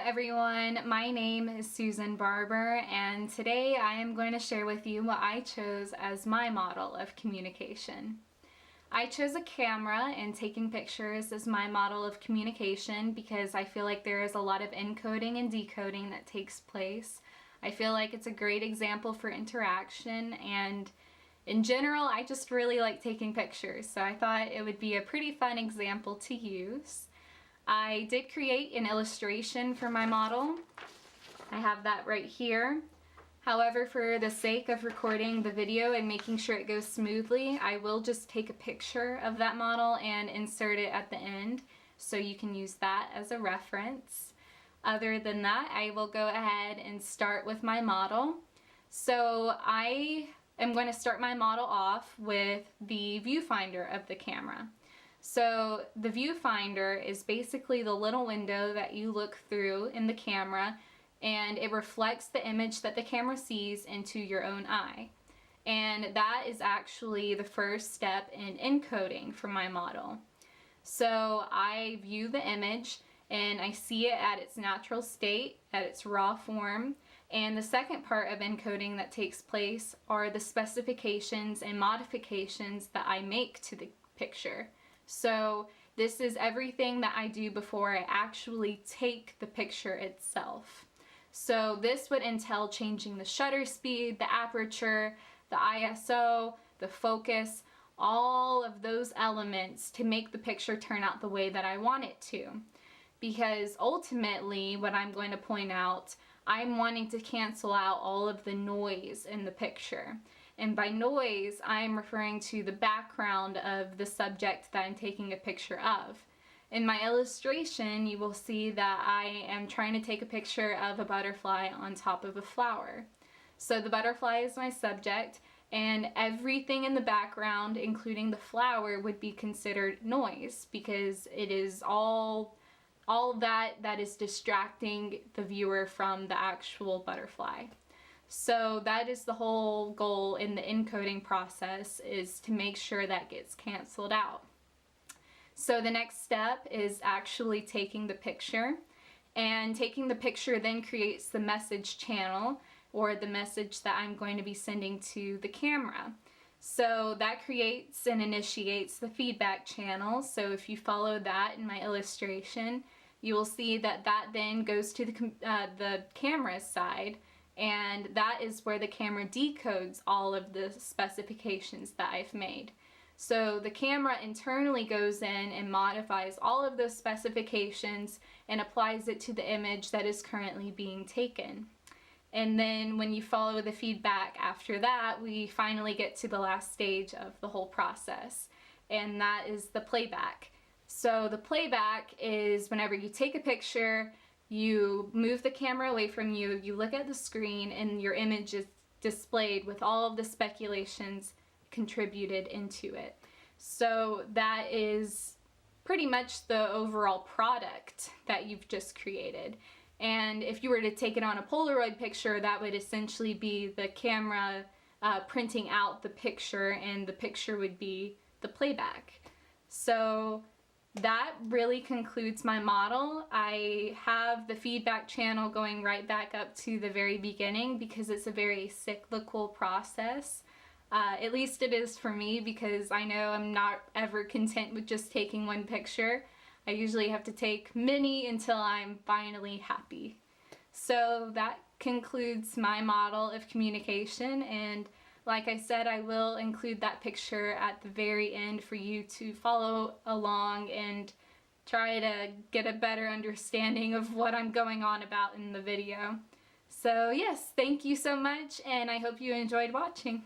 everyone, my name is Susan Barber, and today I am going to share with you what I chose as my model of communication. I chose a camera and taking pictures as my model of communication because I feel like there is a lot of encoding and decoding that takes place. I feel like it's a great example for interaction, and in general I just really like taking pictures, so I thought it would be a pretty fun example to use. I did create an illustration for my model. I have that right here. However, for the sake of recording the video and making sure it goes smoothly, I will just take a picture of that model and insert it at the end, so you can use that as a reference. Other than that, I will go ahead and start with my model. So I am going to start my model off with the viewfinder of the camera. So the viewfinder is basically the little window that you look through in the camera, and it reflects the image that the camera sees into your own eye. And that is actually the first step in encoding for my model. So I view the image and I see it at its natural state, at its raw form. And the second part of encoding that takes place are the specifications and modifications that I make to the picture. So this is everything that I do before I actually take the picture itself. So this would entail changing the shutter speed, the aperture, the ISO, the focus, all of those elements to make the picture turn out the way that I want it to. Because ultimately, what I'm going to point out, I'm wanting to cancel out all of the noise in the picture. And by noise, I'm referring to the background of the subject that I'm taking a picture of. In my illustration, you will see that I am trying to take a picture of a butterfly on top of a flower. So the butterfly is my subject, and everything in the background, including the flower, would be considered noise because it is all that is distracting the viewer from the actual butterfly. So that is the whole goal in the encoding process, is to make sure that gets canceled out. So the next step is actually taking the picture, and taking the picture then creates the message channel, or the message that I'm going to be sending to the camera. So that creates and initiates the feedback channel. So if you follow that in my illustration, you will see that that then goes to the camera's side, and that is where the camera decodes all of the specifications that I've made. So the camera internally goes in and modifies all of those specifications and applies it to the image that is currently being taken. And then when you follow the feedback after that, we finally get to the last stage of the whole process, and that is the playback. So the playback is whenever you take a picture, you move the camera away from you, you look at the screen, and your image is displayed with all of the speculations contributed into it. So that is pretty much the overall product that you've just created. And if you were to take it on a Polaroid picture, that would essentially be the camera printing out the picture, and the picture would be the playback. So that really concludes my model. I have the feedback channel going right back up to the very beginning because it's a very cyclical process. At least it is for me, because I know I'm not ever content with just taking one picture. I usually have to take many until I'm finally happy. So that concludes my model of communication, and like I said, I will include that picture at the very end for you to follow along and try to get a better understanding of what I'm going on about in the video. So yes, thank you so much, and I hope you enjoyed watching.